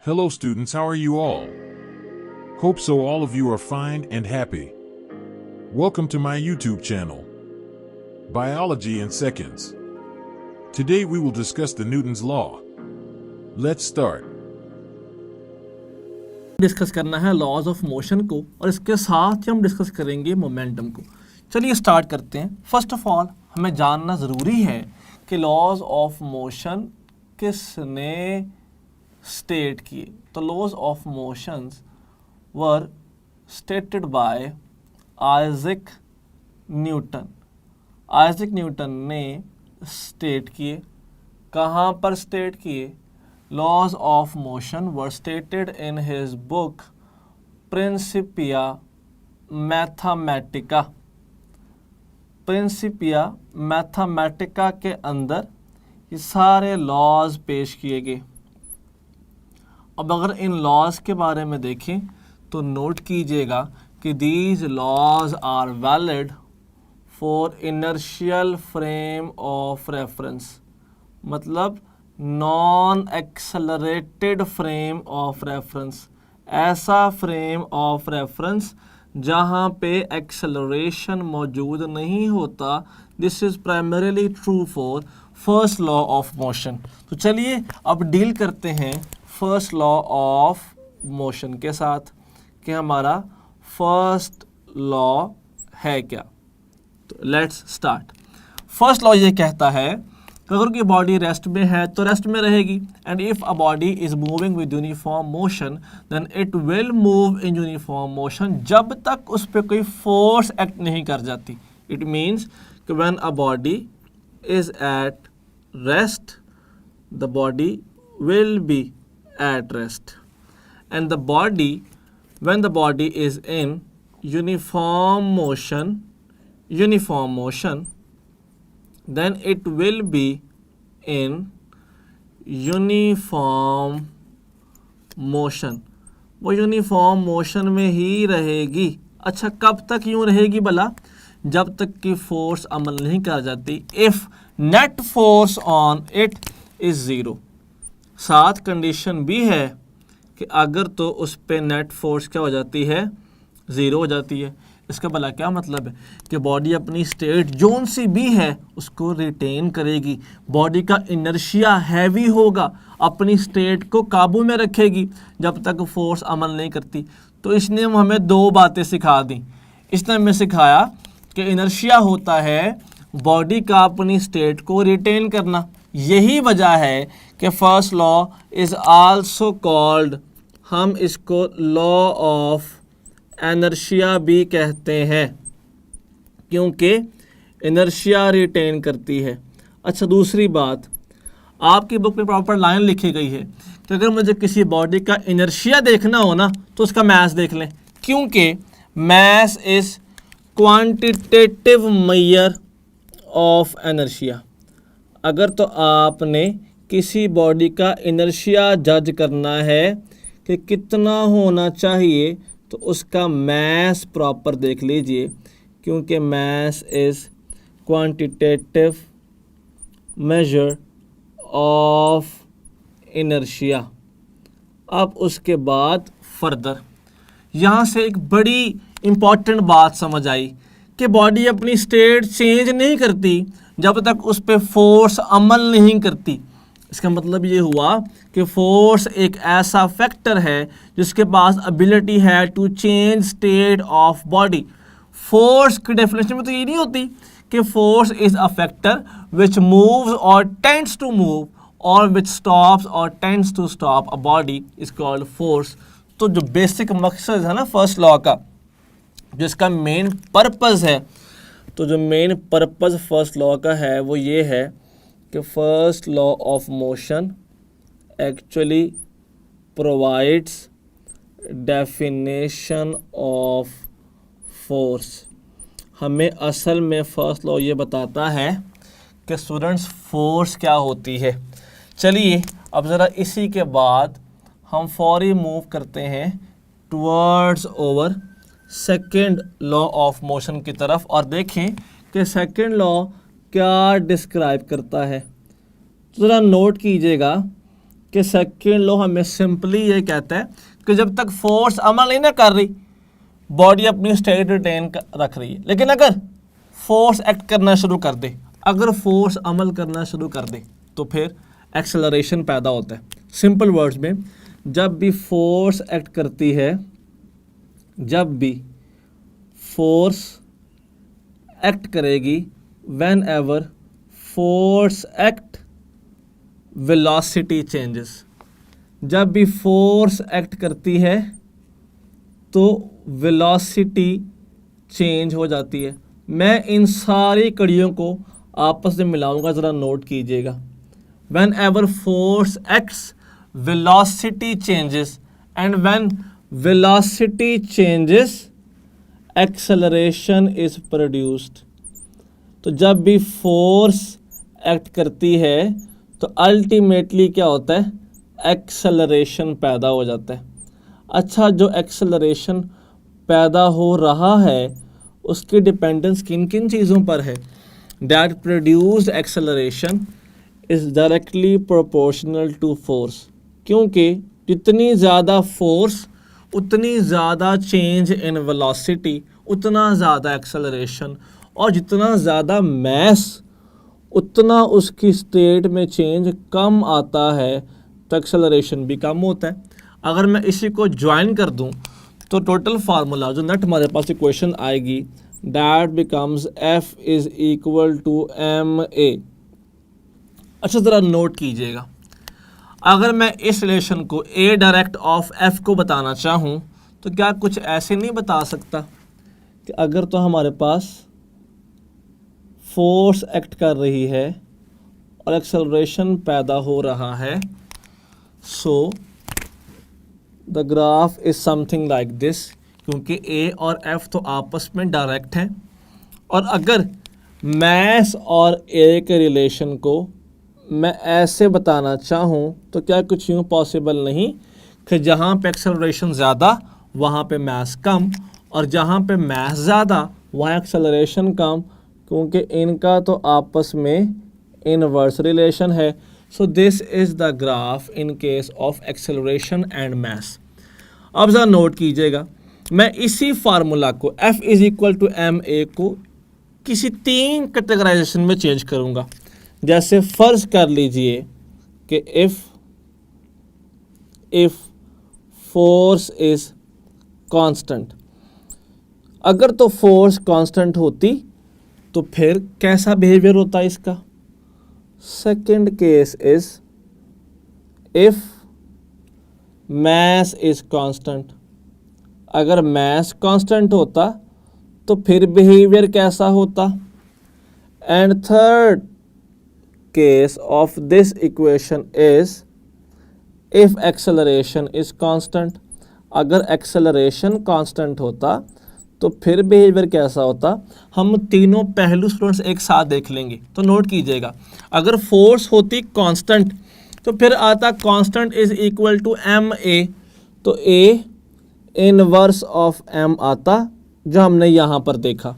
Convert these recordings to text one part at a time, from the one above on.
Hello students, how are you all? Hope so all of you are fine and happy. Welcome to my YouTube channel, Biology in Seconds. Today we will discuss the Newton's Law. Let's start. Discuss करना है laws of motion को और इसके साथ ही हम discuss करेंगे momentum को। चलिए स्टार्ट करते हैं। फर्स्ट ऑफ ऑल हमें जानना ज़रूरी है कि लॉज ऑफ मोशन किसने स्टेट किए। तो laws of motions were stated by Isaac Newton. Isaac Newton ने स्टेट किए। कहाँ पर स्टेट किए? Laws of motion were stated in his book Principia Mathematica. Principia Mathematica के अंदर ये सारे लॉज पेश किए गए। अब अगर इन लॉज के बारे में देखें तो नोट कीजिएगा कि these laws are valid for inertial frame of reference, मतलब non accelerated frame of reference, ऐसा फ्रेम ऑफ रेफरेंस जहाँ पे एक्सेलरेशन मौजूद नहीं होता। This is primarily true for first law of motion. तो चलिए अब डील करते हैं फर्स्ट लॉ ऑफ मोशन के साथ कि हमारा फर्स्ट लॉ है क्या। तो लेट्स स्टार्ट। फर्स्ट लॉ ये कहता है अगर की बॉडी रेस्ट में है तो रेस्ट में रहेगी, and if a body is moving with uniform motion then it will move in uniform motion जब तक उस पर कोई फोर्स एक्ट नहीं कर जाती। इट मीन्स कि when a body is at rest the body will be at rest, and the body when the body is in uniform motion then it will be in uniform motion। वो uniform motion में ही रहेगी। अच्छा, कब तक यूँ रहेगी भला? जब तक कि फोर्स अमल नहीं कर जाती। If net force on it is zero. साथ कंडीशन भी है कि अगर तो उस पे नेट फोर्स क्या हो जाती है? ज़ीरो हो जाती है। इसका भला क्या मतलब है कि बॉडी अपनी स्टेट जोन सी भी है उसको रिटेन करेगी। बॉडी का इनर्शिया हैवी होगा, अपनी स्टेट को काबू में रखेगी जब तक फोर्स अमल नहीं करती। तो इसने हमें दो बातें सिखा दी। इसने हमें सिखाया कि इनर्शिया होता है बॉडी का अपनी स्टेट को रिटेन करना। यही वजह है कि first law is also called, हम इसको लॉ ऑफ इनर्शिया भी कहते हैं क्योंकि इनर्शिया रिटेन करती है। अच्छा, दूसरी बात, आपकी बुक में प्रॉपर लाइन लिखी गई है कि अगर मुझे किसी बॉडी का इनर्शिया देखना हो ना तो उसका मैस देख लें, क्योंकि mass is quantitative measure of inertia. अगर तो आपने किसी बॉडी का इनर्शिया जज करना है कि कितना होना चाहिए तो उसका मैस प्रॉपर देख लीजिए, क्योंकि mass is quantitative measure of inertia. अब उसके बाद फर्दर यहाँ से एक बड़ी इम्पॉर्टेंट बात समझ आई कि बॉडी अपनी स्टेट चेंज नहीं करती जब तक उस पर फोर्स अमल नहीं करती। इसका मतलब ये हुआ कि फोर्स एक ऐसा फैक्टर है जिसके पास एबिलिटी है to change state of body. Force की डेफिनेशन में तो ये नहीं होती कि force is a factor which moves और टेंड्स टू मूव और विच स्टॉप्स और tends to stop a body is called force. तो जो बेसिक मकसद है ना फर्स्ट लॉ का, जिसका मेन पर्पज़ है, तो जो मेन पर्पज़ फर्स्ट लॉ का है वो ये है कि first law of motion actually provides definition of force. हमें असल में फर्स्ट लॉ ये बताता है कि स्टूडेंट्स फोर्स क्या होती है। चलिए अब ज़रा इसी के बाद हम फौरी मूव करते हैं towards over second law of motion की तरफ और देखें कि सेकेंड लॉ क्या डिस्क्राइब करता है। तो ज़रा नोट कीजिएगा कि सेकेंड लॉ हमें सिंपली ये कहता है कि जब तक फोर्स अमल नहीं ना कर रही, बॉडी अपनी स्टेट रिटेन रख रही है। लेकिन अगर फोर्स एक्ट करना शुरू कर दे, अगर फोर्स अमल करना शुरू कर दे, तो फिर एक्सेलरेशन पैदा होता है। सिंपल वर्ड्स में, जब भी फोर्स एक्ट करती है, जब भी फोर्स एक्ट करेगी, when ever force act velocity changes. जब भी फोर्स एक्ट करती है तो वेलोसिटी चेंज हो जाती है। मैं इन सारी कड़ियों को आपस में मिलाऊंगा, ज़रा नोट कीजिएगा। When ever force acts velocity changes, and when velocity changes acceleration is produced. तो जब भी फोर्स एक्ट करती है तो अल्टीमेटली क्या होता है, एक्सेलरेशन पैदा हो जाता है। अच्छा, जो एक्सेलरेशन पैदा हो रहा है उसकी डिपेंडेंस किन किन चीज़ों पर है? That produced acceleration is directly proportional to force, क्योंकि जितनी ज़्यादा फोर्स उतनी ज़्यादा चेंज इन वेलोसिटी, उतना ज़्यादा एक्सेलरेशन, और जितना ज़्यादा मैस उतना उसकी स्टेट में चेंज कम आता है, तो एक्सेलरेशन भी कम होता है। अगर मैं इसी को ज्वाइन कर दूं तो टोटल फार्मूला जो नेट हमारे पास इक्वेशन आएगी, that becomes F is equal to ma। अच्छा, ज़रा नोट कीजिएगा, अगर मैं इस रिलेशन को A डायरेक्ट ऑफ F को बताना चाहूँ तो क्या कुछ ऐसे नहीं बता सकता कि अगर तो हमारे पास फोर्स एक्ट कर रही है और एक्सेलरेशन पैदा हो रहा है, so the graph is something like this, क्योंकि A और F तो आपस में डायरेक्ट हैं। और अगर मैस और A के रिलेशन को मैं ऐसे बताना चाहूँ तो क्या कुछ यूँ पॉसिबल नहीं कि जहाँ पे एक्सेलरेशन ज़्यादा वहाँ पे मैस कम, और जहाँ पे मैस ज़्यादा वहाँ एक्सेलरेशन कम, क्योंकि इनका तो आपस में इनवर्स रिलेशन है। So this is the graph in case of acceleration and mass. अब ज़रा नोट कीजिएगा, मैं इसी फार्मूला को F is equal to ma को किसी 3 कैटेगराइजेशन में चेंज करूँगा। जैसे फ़र्ज़ कर लीजिए कि इफ़ फोर्स इज़ कांस्टेंट, अगर तो फोर्स कांस्टेंट होती तो फिर कैसा बिहेवियर होता है इसका? Second case is if mass is constant. अगर मैस कांस्टेंट होता तो फिर बिहेवियर कैसा होता? And third case of this equation is if acceleration is constant. अगर एक्सेलरेशन कांस्टेंट होता तो फिर बिहेवियर कैसा होता? हम तीनों पहलू स्टूडेंट्स एक साथ देख लेंगे, तो नोट कीजिएगा। अगर फोर्स होती कांस्टेंट तो फिर आता constant is equal to ma, तो A इनवर्स ऑफ m आता, जो हमने यहाँ पर देखा।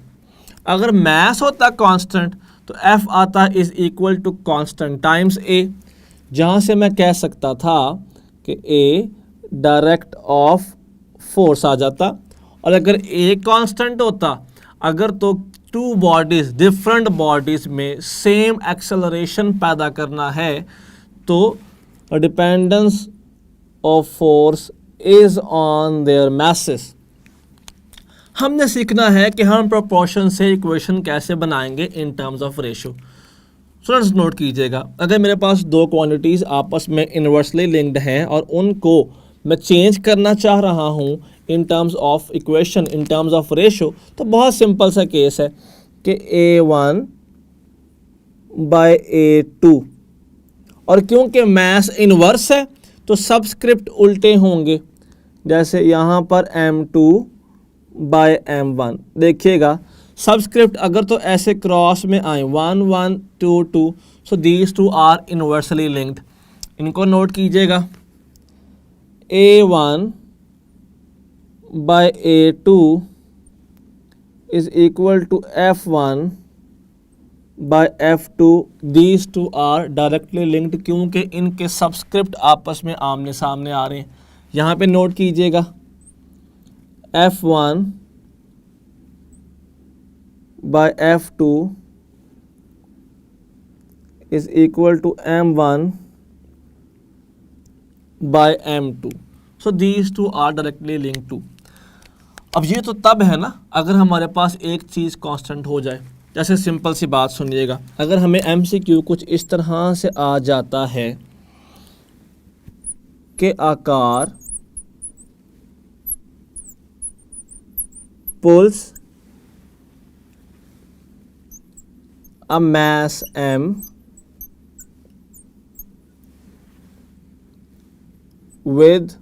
अगर मैस होता कांस्टेंट तो F आता is equal to constant times A, जहाँ से मैं कह सकता था कि A डायरेक्ट ऑफ फोर्स आ जाता। और अगर A कांस्टेंट होता, अगर तो टू बॉडीज डिफरेंट बॉडीज में सेम एक्सेलरेशन पैदा करना है तो dependence of force is on their masses. हमने सीखना है कि हम प्रोपोर्शन से इक्वेशन कैसे बनाएंगे in terms of ratio. Students note कीजिएगा, अगर मेरे पास 2 क्वांटिटीज़ आपस में इन्वर्सली लिंक्ड हैं और उनको मैं चेंज करना चाह रहा हूँ in terms of equation, in terms of ratio, तो बहुत सिंपल सा केस है कि A1 बाय A2, और क्योंकि मैस इनवर्स है तो सबस्क्रिप्ट उल्टे होंगे। जैसे यहाँ पर M2 बाय M1, देखिएगा सबस्क्रिप्ट अगर तो ऐसे क्रॉस में आए 1 1 2 2, so these two are inversely linked. इनको नोट कीजिएगा, A1 by A2 is equal to F1 by F2, these two are directly linked, क्योंकि इनके सबस्क्रिप्ट आपस में आमने सामने आ रहे हैं। यहाँ पे नोट कीजिएगा F1 by F2 is equal to M1 by M2, so these two are directly linked too. अब ये तो तब है ना अगर हमारे पास एक चीज़ कांस्टेंट हो जाए। जैसे सिंपल सी बात सुनिएगा, अगर हमें MCQ कुछ इस तरह से आ जाता है कि आकार pulls a mass M with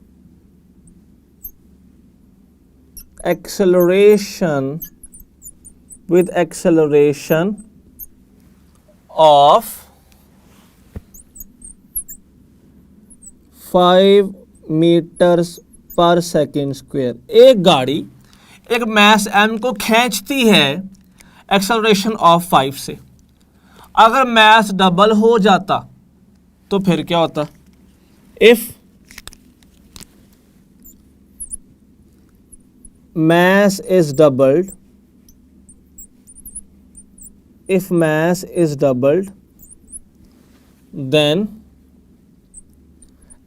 acceleration of 5 meters per second square। एक गाड़ी एक मैस m को खींचती है एक्सेलरेशन ऑफ 5 से। अगर मैस डबल हो जाता तो फिर क्या होता? If mass is doubled, then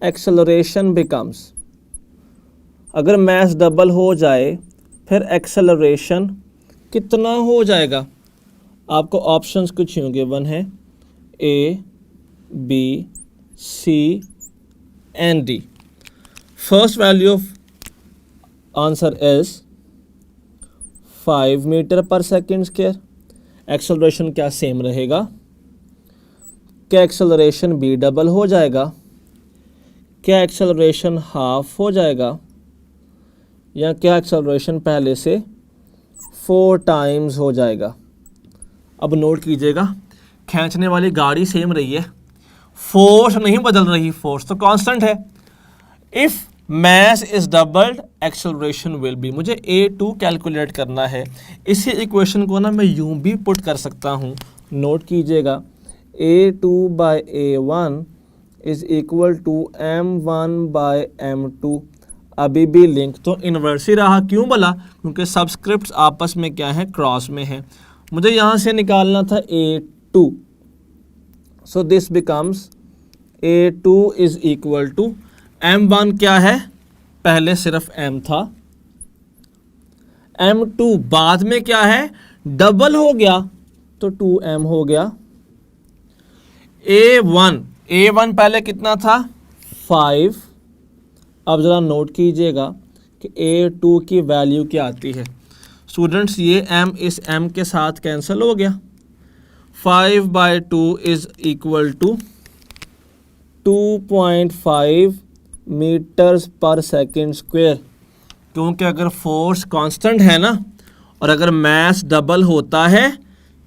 acceleration becomes, अगर mass डबल हो जाए फिर एक्सेलरेशन कितना हो जाएगा? आपको ऑप्शंस कुछ यूँ गिवन है A, B, C and D। First value of answer is 5 metre per second square. Acceleration क्या सेम रहेगा? क्या एक्सेलरेशन भी डबल हो जाएगा? क्या एक्सेलरेशन हाफ हो जाएगा? या क्या एक्सेलरेशन पहले से 4 टाइम्स हो जाएगा? अब नोट कीजिएगा, खींचने वाली गाड़ी सेम रही है, फोर्स नहीं बदल रही, फोर्स तो कांस्टेंट है। If mass is doubled acceleration will be, मुझे A2 कैलकुलेट करना है। इसी इक्वेशन को ना मैं यूं भी पुट कर सकता हूँ, नोट कीजिएगा A2 by A1 is equal to M1 by M2। अभी भी लिंक तो इन्वर्स ही रहा, क्यों बोला? क्योंकि सबस्क्रिप्ट्स आपस में क्या है? क्रॉस में है। मुझे यहाँ से निकालना था A2, so this becomes A2 is equal to M1 क्या है? पहले सिर्फ M था, M2 बाद में क्या है? डबल हो गया तो 2M हो गया। A1 पहले कितना था? 5। अब ज़रा नोट कीजिएगा कि A2 की वैल्यू क्या आती है। स्टूडेंट्स ये M इस M के साथ कैंसिल हो गया। 5/2 is equal to 2.5 metres per second square, क्योंकि अगर फोर्स कांस्टेंट है ना और अगर मास डबल होता है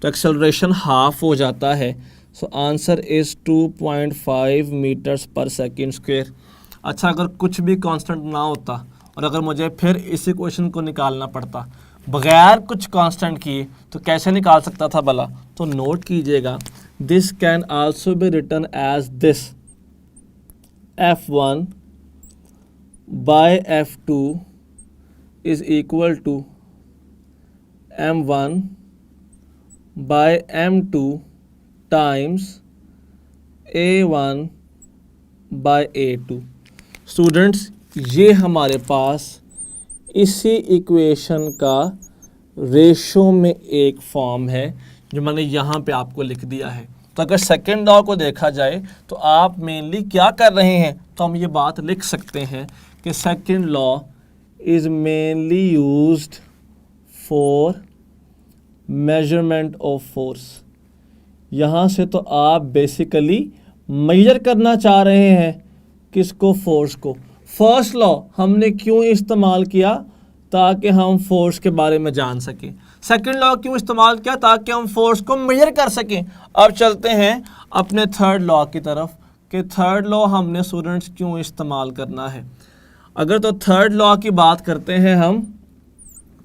तो एक्सेलरेशन हाफ हो जाता है। So answer is 2.5 metres per second square. अच्छा, अगर कुछ भी कांस्टेंट ना होता और अगर मुझे फिर इस इक्वेशन को निकालना पड़ता बगैर कुछ कांस्टेंट किए, तो कैसे निकाल सकता था भला? तो नोट कीजिएगा, this can also be written as this, F1 by F2 is equal to M1 by M2 times A1 by A2। Students, ये हमारे पास इसी इक्वेशन का रेशो में एक फॉर्म है जो मैंने यहाँ पे आपको लिख दिया है। तो अगर सेकेंड लॉ को देखा जाए तो आप मेनली क्या कर रहे हैं, तो हम ये बात लिख सकते हैं कि second law is mainly used for measurement of force. यहाँ से तो आप बेसिकली मेजर करना चाह रहे हैं किसको? फोर्स को। फर्स्ट लॉ हमने क्यों इस्तेमाल किया? ताकि हम फोर्स के बारे में जान सकें। सेकंड लॉ क्यों इस्तेमाल किया? ताकि हम फोर्स को मेजर कर सकें। अब चलते हैं अपने थर्ड लॉ की तरफ कि थर्ड लॉ हमने स्टूडेंट्स क्यों इस्तेमाल करना है। अगर तो थर्ड लॉ की बात करते हैं हम,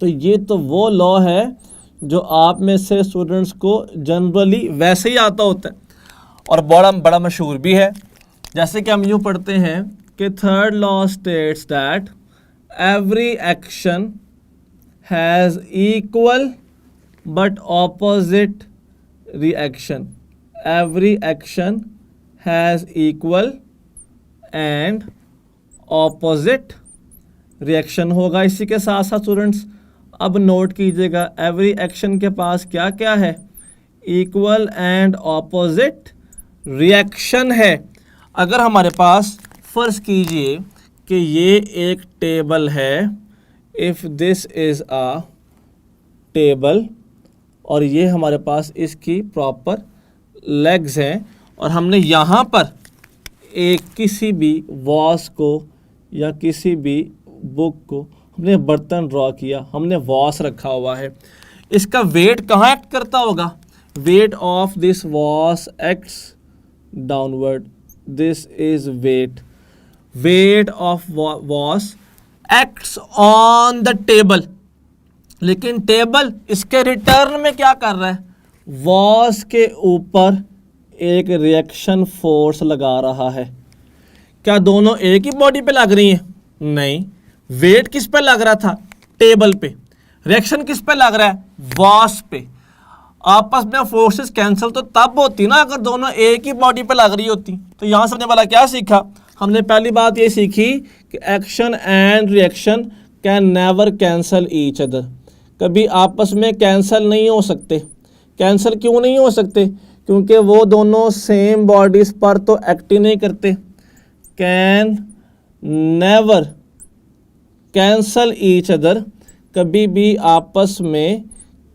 तो ये तो वो लॉ है जो आप में से स्टूडेंट्स को जनरली वैसे ही आता होता है और बड़ा बड़ा मशहूर भी है। जैसे कि हम यूँ पढ़ते हैं कि third law states that every action has equal but opposite reaction. Every action has equal and opposite reaction होगा। इसी के साथ साथ स्टूडेंट्स अब नोट कीजिएगा, एवरी एक्शन के पास क्या क्या है? इक्वल एंड ऑपोजिट रिएक्शन है। अगर हमारे पास फर्ज कीजिए कि ये एक टेबल है, if this is a table, और ये हमारे पास इसकी प्रॉपर लेग्स हैं, और हमने यहाँ पर एक किसी भी वॉस को या किसी भी बुक को हमने बर्तन ड्रॉ किया, हमने वॉस रखा हुआ है। इसका वेट कहाँ एक्ट करता होगा? Weight of this vase acts downward. This is weight. Weight of vase acts on the table. लेकिन टेबल इसके रिटर्न में क्या कर रहा है? वॉस के ऊपर एक रिएक्शन फोर्स लगा रहा है। क्या दोनों एक ही बॉडी पे लग रही हैं? नहीं। वेट किस पे लग रहा था? टेबल पे। रिएक्शन किस पे लग रहा है? वॉस पे। आपस में फोर्सेस कैंसिल तो तब होती ना अगर दोनों एक ही बॉडी पे लग रही होती। तो यहाँ से हमने वाला क्या सीखा? हमने पहली बात ये सीखी कि action and reaction can never cancel each other. कभी आपस में कैंसिल नहीं हो सकते। कैंसिल क्यों नहीं हो सकते? क्योंकि वो दोनों सेम बॉडीज पर तो एक्ट ही नहीं करते। Can never cancel each other, कभी भी आपस में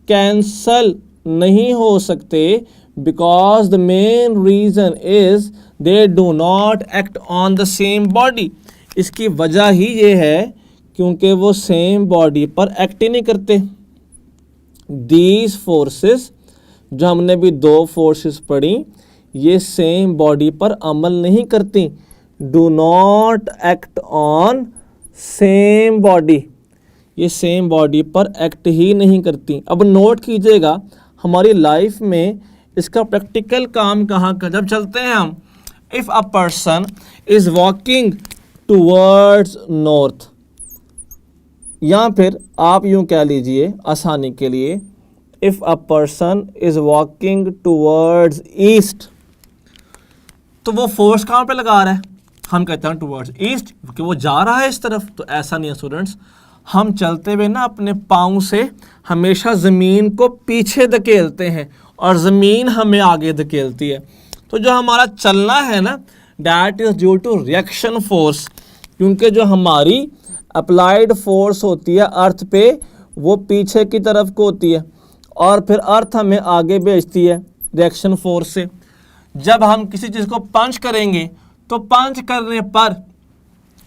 कैंसल नहीं हो सकते, because the main reason is they do not act on the same body. इसकी वजह ही ये है क्योंकि वो सेम बॉडी पर एक्ट ही नहीं करते। दीज फोर्सेस, जो हमने भी दो फोर्सेस पढ़ी, ये सेम बॉडी पर अमल नहीं करती। Do not act on same body, ये सेम बॉडी पर एक्ट ही नहीं करती। अब नोट कीजिएगा हमारी लाइफ में इसका प्रैक्टिकल काम कहाँ का जब चलते हैं हम। If a person is walking towards north, या फिर आप यूँ कह लीजिए आसानी के लिए, if a person is walking towards east, तो वो फोर्स कहाँ पे लगा रहा है? हम कहते हैं टूवर्ड्स ईस्ट क्योंकि वो जा रहा है इस तरफ। तो ऐसा नहीं है स्टूडेंट्स, हम चलते हुए ना अपने पाँव से हमेशा ज़मीन को पीछे धकेलते हैं और ज़मीन हमें आगे धकेलती है। तो जो हमारा चलना है ना, that is due to reaction force, क्योंकि जो हमारी अप्लाइड फोर्स होती है अर्थ पे वो पीछे की तरफ को होती है और फिर अर्थ हमें आगे भेजती है रिएक्शन फोर्स से। जब हम किसी चीज़ को पंच करेंगे तो पंच करने पर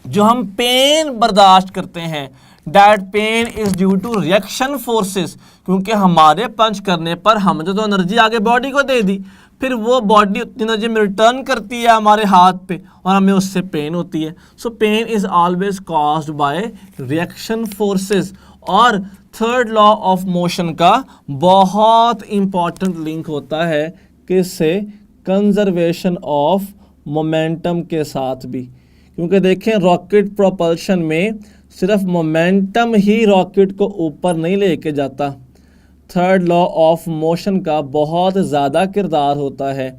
जो हम पेन बर्दाश्त करते हैं, that pain is due to reaction forces, क्योंकि हमारे पंच करने पर हमने तो एनर्जी आगे बॉडी को दे दी, फिर वो बॉडी उतनी एनर्जी में रिटर्न करती है हमारे हाथ पे और हमें उससे पेन होती है। So pain is always caused by reaction forces. और थर्ड लॉ ऑफ मोशन का बहुत इंपॉर्टेंट लिंक होता है किससे? कंजर्वेशन ऑफ मोमेंटम के साथ भी, क्योंकि देखें रॉकेट प्रोपल्शन में सिर्फ मोमेंटम ही रॉकेट को ऊपर नहीं लेके जाता। थर्ड लॉ ऑफ मोशन का बहुत ज़्यादा किरदार होता है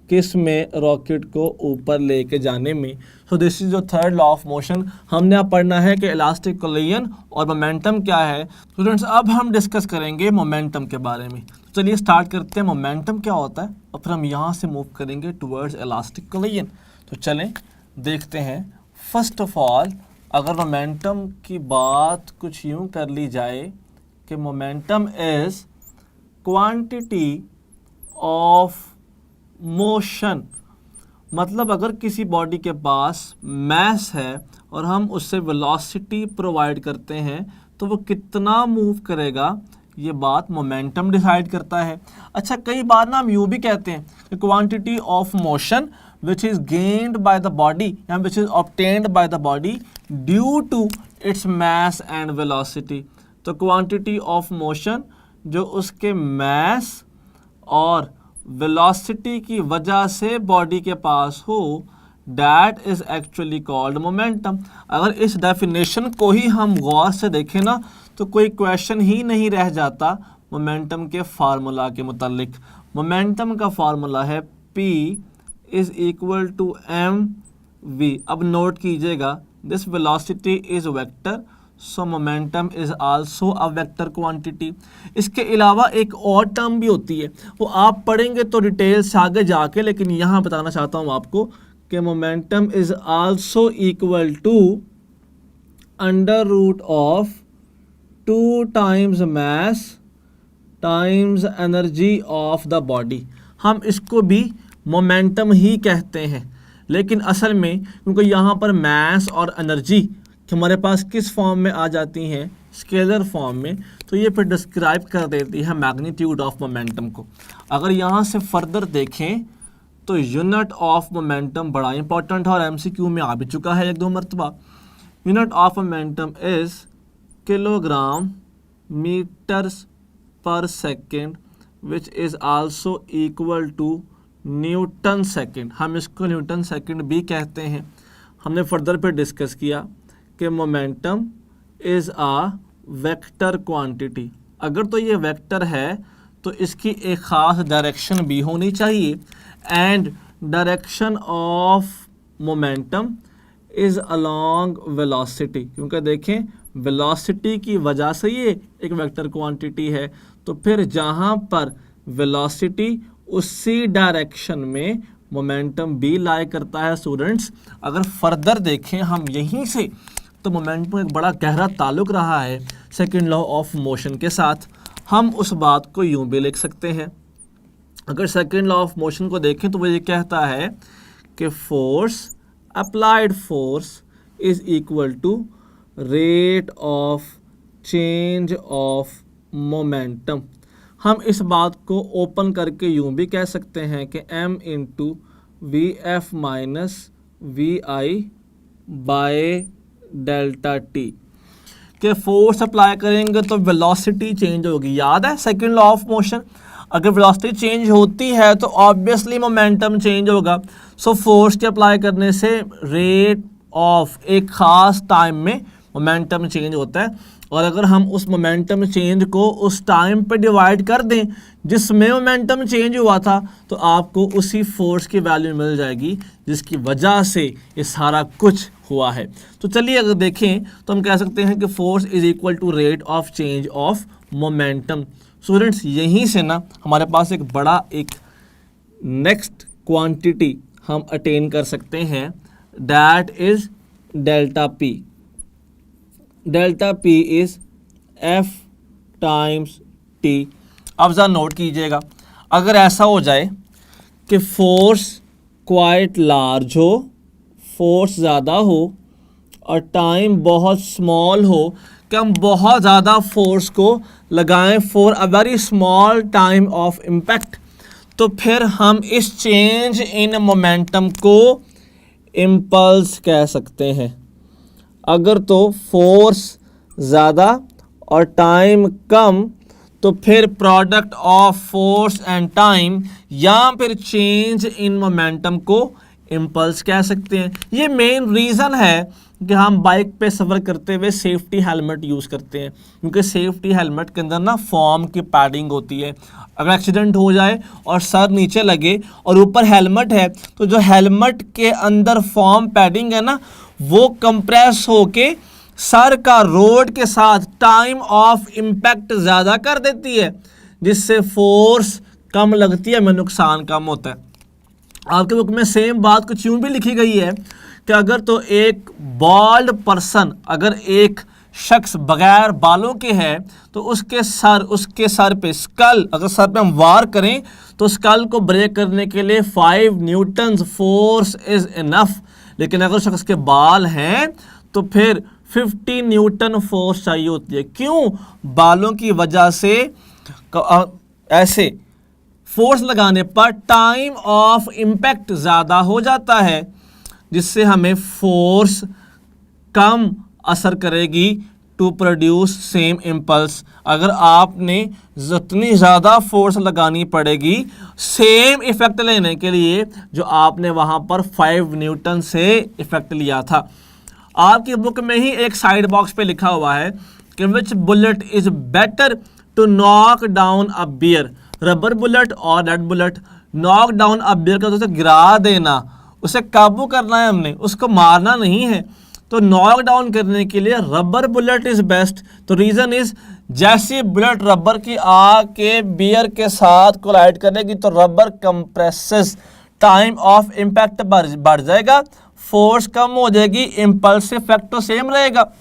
किस में? रॉकेट को ऊपर लेके जाने में। सो दिस इज जो थर्ड लॉ ऑफ मोशन। हमने अब पढ़ना है कि इलास्टिक कोलिजन और मोमेंटम क्या है। स्टूडेंट्स अब हम डिस्कस करेंगे मोमेंटम के बारे में। तो चलिए स्टार्ट करते हैं मोमेंटम क्या होता है और फिर हम यहाँ से मूव करेंगे टुवर्ड्स इलास्टिक कोलिजन। तो चलें देखते हैं। फर्स्ट ऑफ ऑल अगर मोमेंटम की बात कुछ यूँ कर ली जाए कि momentum is quantity of motion, मतलब अगर किसी बॉडी के पास मास है और हम उससे वेलोसिटी प्रोवाइड करते हैं तो वो कितना मूव करेगा, ये बात मोमेंटम डिसाइड करता है। अच्छा कई बार ना हम यूँ भी कहते हैं कि quantity of motion which is gained by the body and which is obtained by the body due to its mass and velocity। तो quantity of motion जो उसके मैस और वेलोसिटी की वजह से बॉडी के पास हो, that is actually called momentum. अगर इस डेफिनेशन को ही हम गौर से देखें ना तो कोई क्वेश्चन ही नहीं रह जाता मोमेंटम के फार्मूला के मुतालिक। मोमेंटम का फार्मूला है P is equal to mv। अब नोट कीजिएगा this velocity is vector, so momentum is also a vector quantity. इसके अलावा एक और टर्म भी होती है, वो आप पढ़ेंगे तो डिटेल से आगे जाके, लेकिन यहाँ बताना चाहता हूँ आपको कि momentum is also equal to under root of 2 times mass times energy of the body. हम इसको भी मोमेंटम ही कहते हैं, लेकिन असल में क्योंकि यहाँ पर मैस और एनर्जी हमारे पास किस फॉर्म में आ जाती हैं, स्केलर फॉर्म में, तो ये फिर डिस्क्राइब कर देती है मैग्नीट्यूड ऑफ मोमेंटम को। अगर यहाँ से फर्दर देखें तो यूनिट ऑफ मोमेंटम बड़ा इंपॉर्टेंट है और एमसीक्यू में आ भी चुका है 1-2 मरतबा। Unit of momentum is kilogram metres per second which is also equal to newton second. हम इसको न्यूटन सेकेंड भी कहते हैं। हमने फर्दर पे डिस्कस किया कि momentum is a vector quantity. अगर तो ये वेक्टर है तो इसकी एक ख़ास डायरेक्शन भी होनी चाहिए, and direction of momentum is along velocity, क्योंकि देखें वेलोसिटी की वजह से ये एक वेक्टर क्वांटिटी है, तो फिर जहाँ पर वेलोसिटी उसी डायरेक्शन में मोमेंटम भी लाई करता है। स्टूडेंट्स अगर फर्दर देखें हम यहीं से तो मोमेंटम एक बड़ा गहरा ताल्लुक़ रहा है सेकंड लॉ ऑफ मोशन के साथ। हम उस बात को यूं भी लिख सकते हैं, अगर सेकंड लॉ ऑफ मोशन को देखें तो वो ये कहता है कि force applied force is equal to rate of change of momentum. हम इस बात को ओपन करके यूं भी कह सकते हैं कि m into v f minus v i by delta t के फोर्स अप्लाई करेंगे तो वेलोसिटी चेंज होगी। याद है सेकंड लॉ ऑफ मोशन, अगर वेलोसिटी चेंज होती है तो ऑब्वियसली मोमेंटम चेंज होगा। सो फोर्स के अप्लाई करने से रेट ऑफ एक ख़ास टाइम में मोमेंटम चेंज होता है, और अगर हम उस मोमेंटम चेंज को उस टाइम पे डिवाइड कर दें जिसमें मोमेंटम चेंज हुआ था तो आपको उसी फोर्स की वैल्यू मिल जाएगी जिसकी वजह से ये सारा कुछ हुआ है। तो चलिए अगर देखें तो हम कह सकते हैं कि force is equal to rate of change of momentum. Students यहीं से ना हमारे पास एक बड़ा एक नेक्स्ट क्वांटिटी हम अटेन कर सकते हैं, that is delta P. Delta P is F times T. अब ज़रा नोट कीजिएगा, अगर ऐसा हो जाए कि फोर्स क्वाइट लार्ज हो, फोर्स ज़्यादा हो और टाइम बहुत स्मॉल हो, कि हम बहुत ज़्यादा फोर्स को लगाएं for a very small time of impact, तो फिर हम इस चेंज इन मोमेंटम को इम्पल्स कह सकते हैं। अगर तो फोर्स ज़्यादा और टाइम कम तो फिर product of force and time या फिर चेंज इन मोमेंटम को इम्पल्स कह सकते हैं। ये मेन रीज़न है कि हम बाइक पे सफ़र करते हुए सेफ्टी हेलमेट यूज़ करते हैं, क्योंकि सेफ्टी हेलमेट के अंदर ना फॉर्म की पैडिंग होती है। अगर एक्सीडेंट हो जाए और सर नीचे लगे और ऊपर हेलमेट है तो जो हेलमेट के अंदर फॉर्म पैडिंग है ना वो कंप्रेस होके सर का रोड के साथ टाइम ऑफ इम्पैक्ट ज़्यादा कर देती है, जिससे फोर्स कम लगती है, में नुकसान कम होता है। आपके बुक में सेम बात कुछ यूँ भी लिखी गई है कि अगर तो एक बॉल्ड पर्सन, अगर एक शख्स बगैर बालों के है तो उसके सर पे स्कल, अगर सर पे हम वार करें तो स्कल को ब्रेक करने के लिए 5 न्यूटन्स फोर्स इज़ इनफ, लेकिन अगर शख्स के बाल हैं तो फिर 50 न्यूटन फोर्स चाहिए होती है। क्यों? बालों की वजह से ऐसे फोर्स लगाने पर टाइम ऑफ इम्पैक्ट ज़्यादा हो जाता है, जिससे हमें फोर्स कम असर करेगी टू प्रोड्यूस सेम इम्पल्स। अगर आपने जितनी ज़्यादा फोर्स लगानी पड़ेगी सेम इफेक्ट लेने के लिए जो आपने वहाँ पर 5 न्यूटन से इफेक्ट लिया था। आपकी बुक में ही एक साइड बॉक्स पे लिखा हुआ है कि which bullet is better to knock down a bear, rubber bullet और lead bullet. Knock down a bear का तो उसे गिरा देना, उसे काबू करना है, हमने उसको मारना नहीं है। तो नॉक डाउन करने के लिए रबर बुलेट इज बेस्ट। तो रीजन इज जैसे बुलेट रबर की आके बियर के साथ कोलाइड करेगी तो rubber compresses, time of impact बढ़ जाएगा, फोर्स कम हो जाएगी, इम्पल्स इफेक्ट तो सेम रहेगा,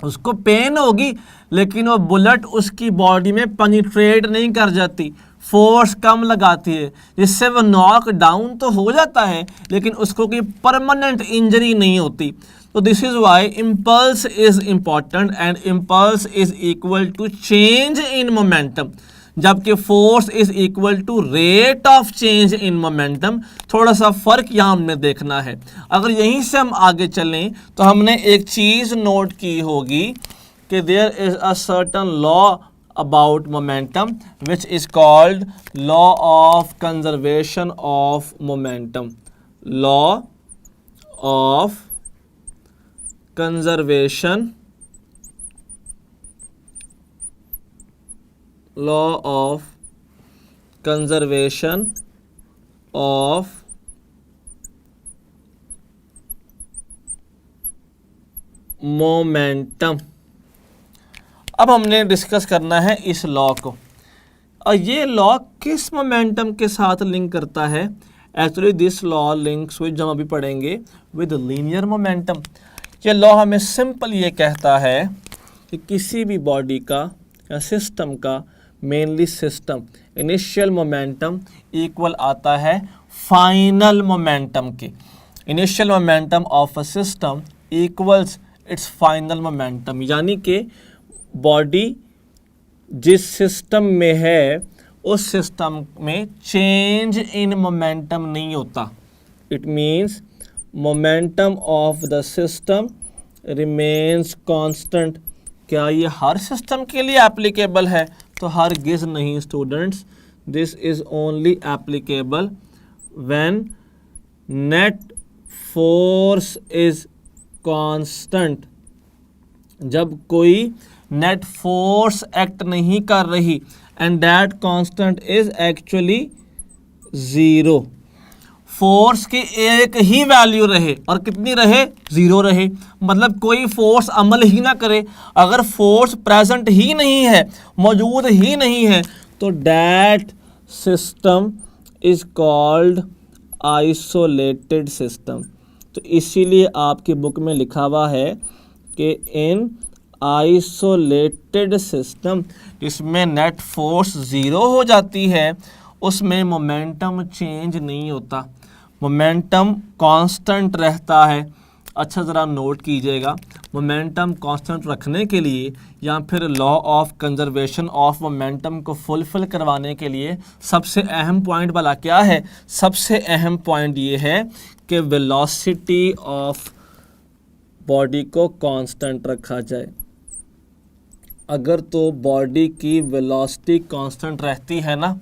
उसको पेन होगी लेकिन वो बुलेट उसकी बॉडी में पेनिट्रेट नहीं कर जाती, फोर्स कम लगाती है, जिससे वो नॉक डाउन तो हो जाता है लेकिन उसको कोई परमानेंट इंजरी नहीं होती। तो this is why impulse is important and impulse is equal to change in momentum, जबकि force is equal to rate of change in momentum. थोड़ा सा फर्क यहाँ हमें देखना है। अगर यहीं से हम आगे चलें तो हमने एक चीज नोट की होगी कि there is a certain law about momentum which is called law of conservation of momentum. Law of conservation, law of conservation of momentum। अब हमने डिस्कस करना है इस लॉ को, और ये लॉ किस मोमेंटम के साथ लिंक करता है। Actually this law links with, जो हम अभी पढ़ेंगे, विद लीनियर मोमेंटम। ये लॉ हमें सिंपल ये कहता है कि किसी भी बॉडी का या सिस्टम का, mainly system, initial momentum equal आता है फाइनल मोमेंटम के। Initial momentum of a system equals it's final momentum, यानी कि बॉडी जिस सिस्टम में है उस सिस्टम में चेंज इन मोमेंटम नहीं होता। It means momentum of the system remains constant. क्या ये हर सिस्टम के लिए एप्लीकेबल है? तो हरगिज़ नहीं students, this is only applicable when net force is constant. जब कोई नेट फोर्स एक्ट नहीं कर रही and that constant is actually 0। Force की एक ही वैल्यू रहे और कितनी रहे? 0 रहे, मतलब कोई फोर्स अमल ही ना करे। अगर फोर्स प्रेजेंट ही नहीं है, मौजूद ही नहीं है, तो that system is called isolated system. तो इसीलिए आपकी बुक में लिखा हुआ है कि इन आइसोलेटेड सिस्टम, जिसमें नेट फोर्स 0 हो जाती है, उसमें मोमेंटम चेंज नहीं होता, मोमेंटम कांस्टेंट रहता है। अच्छा ज़रा नोट कीजिएगा, मोमेंटम कांस्टेंट रखने के लिए या फिर law of conservation of momentum को फुलफिल करवाने के लिए सबसे अहम पॉइंट वाला क्या है? सबसे अहम पॉइंट ये है कि वेलोसिटी ऑफ बॉडी को कांस्टेंट रखा जाए। अगर तो बॉडी की वेलोसिटी कांस्टेंट रहती है ना,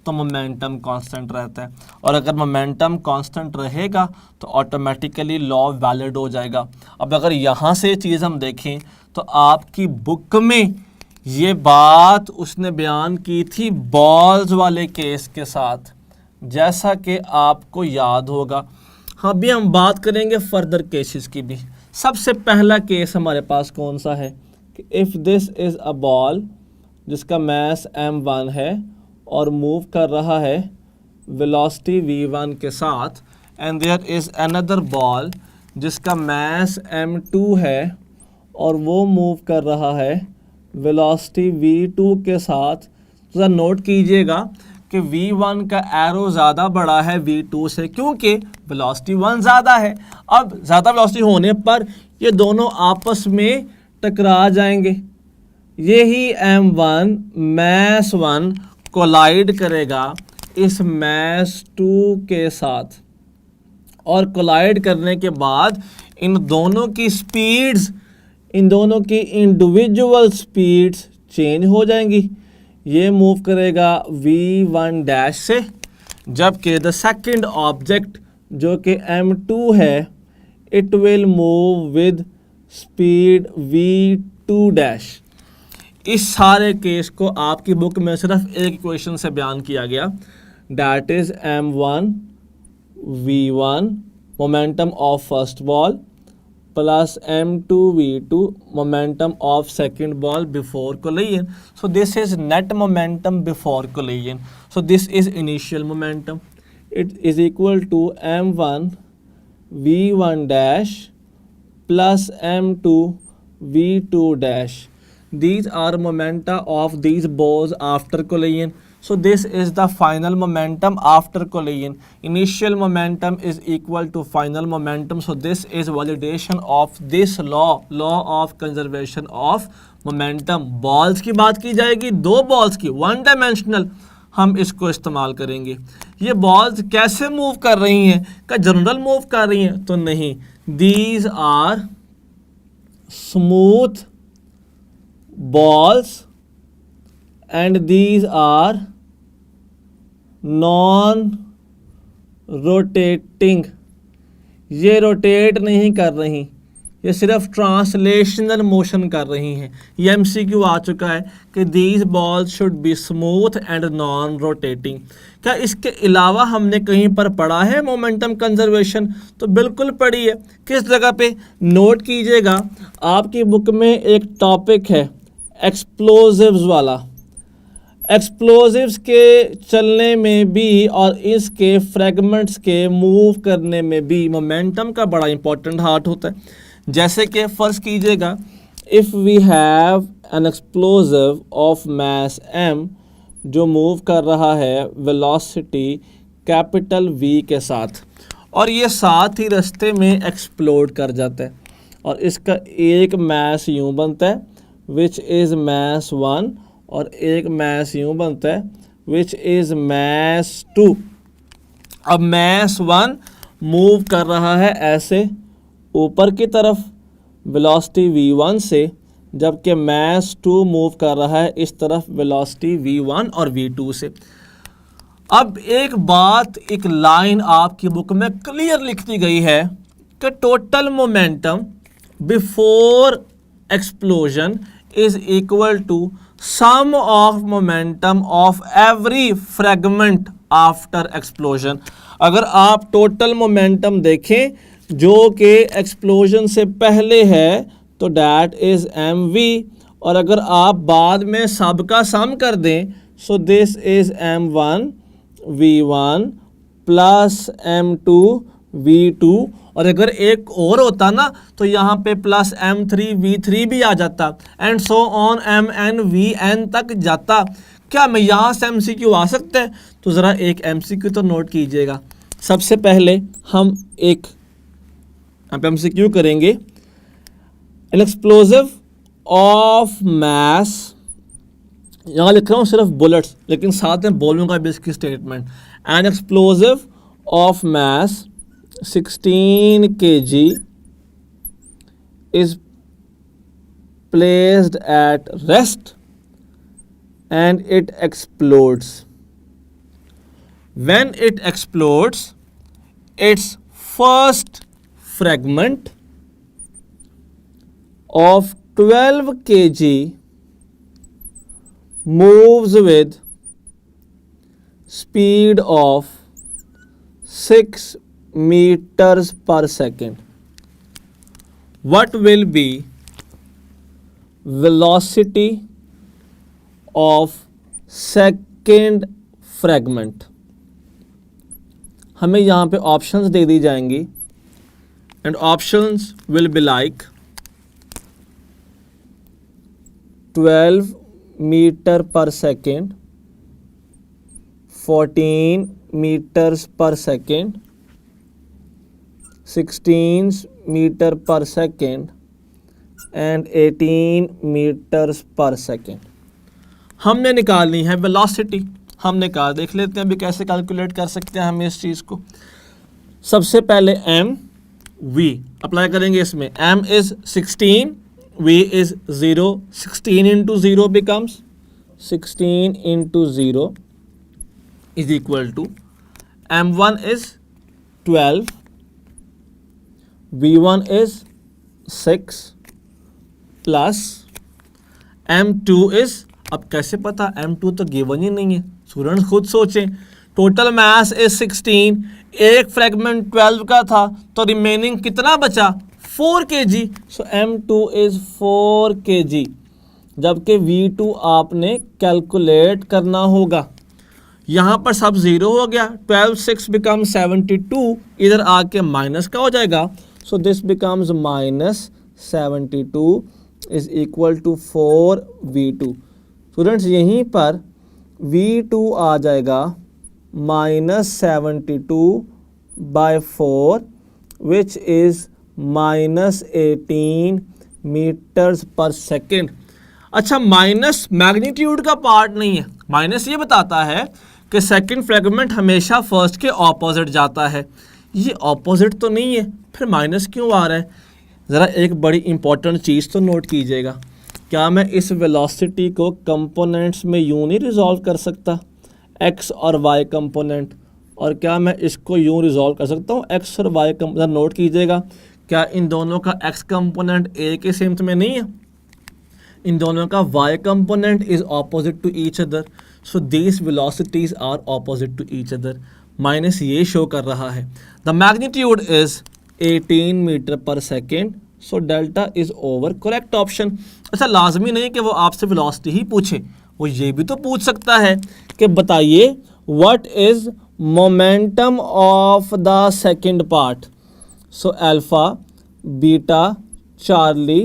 तो मोमेंटम कांस्टेंट रहता है, और अगर मोमेंटम कांस्टेंट रहेगा तो ऑटोमेटिकली लॉ वैलिड हो जाएगा। अब अगर यहाँ से चीज़ हम देखें तो आपकी बुक में ये बात उसने बयान की थी बॉल्स वाले केस के साथ, जैसा कि आपको याद होगा। हाँ, अभी हम बात करेंगे फर्दर केसेस की भी। सबसे पहला केस हमारे पास कौन सा है कि if this is a ball जिसका मास m1 है और मूव कर रहा है वेलोसिटी v1 के साथ, and there is another ball जिसका मास m2 है और वो मूव कर रहा है वेलोसिटी v2 के साथ। तो ज़रा नोट कीजिएगा कि v1 का एरो ज़्यादा बड़ा है v2 से, क्योंकि वेलोसिटी 1 ज़्यादा है। अब ज़्यादा वेलोसिटी होने पर ये दोनों आपस में टकरा जाएंगे। यही m1 मास 1 कोलाइड करेगा इस मास 2 के साथ, और कोलाइड करने के बाद इन दोनों की स्पीड्स इन दोनों की इंडिविजुअल स्पीड्स चेंज हो जाएंगी। ये मूव करेगा v1 डैश से, जबकि द सेकंड ऑब्जेक्ट जो कि m2 है, it will move with speed v2 dash. इस सारे केस को आपकी बुक में सिर्फ एक इक्वेशन से बयान किया गया, that is m1 v1 momentum of first ball plus m2 v2 momentum of second ball before collision. So this is net momentum before collision. So this is initial momentum. It is equal to m1 v1 dash plus m2 v2 dash. These are momenta of these balls after collision. So this is the final momentum after collision. Initial momentum is equal to final momentum. So this is validation of this law of conservation of momentum. Balls की बात की जाएगी, दो balls की, one dimensional, हम इसको इस्तेमाल करेंगे। ये balls कैसे मूव कर रही हैं? क्या जनरल मूव कर रही हैं? तो नहीं, these are smooth balls and these are non rotating. ये रोटेट नहीं कर रही, ये सिर्फ ट्रांसलेशनल मोशन कर रही हैं। ये एमसीक्यू आ चुका है कि these balls should be smooth and non rotating. क्या इसके अलावा हमने कहीं पर पढ़ा है मोमेंटम कंजर्वेशन? तो बिल्कुल पढ़ी है। किस जगह पे? नोट कीजिएगा, आपकी बुक में एक टॉपिक है एक्सप्लोजिव्स वाला। एक्सप्लोजिव्स के चलने में भी और इसके फ्रैगमेंट्स के मूव करने में भी मोमेंटम का बड़ा इंपॉर्टेंट हार्ट होता है। जैसे कि फर्ज कीजिएगा, if we have an explosive of mass m जो मूव कर रहा है वेलोसिटी कैपिटल V के साथ, और ये साथ ही रास्ते में एक्सप्लोड कर जाता है, और इसका एक मास यूँ बनता है विच इज़ मास 1 और एक मास यूँ बनता है विच इज़ मास 2। अब मास 1 मूव कर रहा है ऐसे ऊपर की तरफ वेलोसिटी v1 से, जबकि मास 2 मूव कर रहा है इस तरफ वेलोसिटी v1 और v2 से। अब एक बात, एक लाइन आपकी बुक में क्लियर लिख दी गई है कि total momentum before explosion is equal to sum of momentum of every fragment after explosion. अगर आप टोटल मोमेंटम देखें जो कि एक्सप्लोजन से पहले है तो डैट इज mv, और अगर आप बाद में सबका सम कर दें so this is m1 v1 plus m2 v2, और अगर एक और होता ना तो यहाँ पे प्लस m3 v3 भी आ जाता and so on mn vn तक जाता। क्या मैं यहाँ से MCQ आ सकता है? तो ज़रा एक MCQ तो नोट कीजिएगा। सबसे पहले हम एक MCQ करेंगे, एन एक्सप्लोजिव ऑफ मास, यहाँ लिख रहा हूँ सिर्फ बुलेट्स लेकिन साथ में बोलूँगा भी इसकी statement. N explosive of mass 16 kg is placed at rest and it explodes. When it explodes, its first fragment of 12 kg moves with speed of 6 meters per second. What will be velocity of second fragment? हमें यहाँ पे options दे दी जाएंगी and options will be like 12 metre per second, 14 meters per second, 16 meter per second and 18 meters per second। हमने निकालनी है velocity. हमने कहा देख लेते हैं अभी कैसे कैलकुलेट कर सकते हैं हम इस चीज़ को। सबसे पहले m v अप्लाई करेंगे इसमें। m is 16 V is 0, 16 into 0 becomes 16 into 0 is equal to M1 is 12, V1 is 6 plus M2 is, अब कैसे पता, M2 तो गिवन ही नहीं है, स्टूडेंट्स खुद सोचें। टोटल मास इज 16, एक फ्रेगमेंट 12 का था, तो रिमेनिंग कितना बचा 4 kg, so M2 is 4 kg, जबकि V2 आपने कैलकुलेट करना होगा। यहाँ पर सब जीरो हो गया, 12 6 बिकम 72, इधर आके माइनस का हो जाएगा, so this becomes minus 72 is equal to 4 V2। स्टूडेंट्स यहीं पर V2 आ जाएगा minus 72 by 4 which is minus 18 metres per second. अच्छा, माइनस मैग्नीट्यूड का पार्ट नहीं है, माइनस ये बताता है कि सेकंड फ्रेगमेंट हमेशा फर्स्ट के ऑपोजिट जाता है। ये ऑपोजिट तो नहीं है, फिर माइनस क्यों आ रहा है? ज़रा एक बड़ी इंपॉर्टेंट चीज़ तो नोट कीजिएगा, क्या मैं इस वेलोसिटी को कंपोनेंट्स में यूँ नहीं रिजॉल्व कर सकता, एक्स और वाई कंपोनेंट, और क्या मैं इसको यूँ रिजॉल्व कर सकता हूँ एक्स और वाई कंपोनेंट? नोट कीजिएगा, क्या इन दोनों का एक्स कंपोनेंट ए के सेम में नहीं है, इन दोनों का y component is opposite to each other, so these velocities are opposite to each other। Minus ये शो कर रहा है, the magnitude is 18 metre per second, so delta is over correct option. अच्छा, लाजमी नहीं कि वो आपसे वेलोसिटी ही पूछे, वो ये भी तो पूछ सकता है कि बताइए what is momentum of the second part, so alpha, beta, Charlie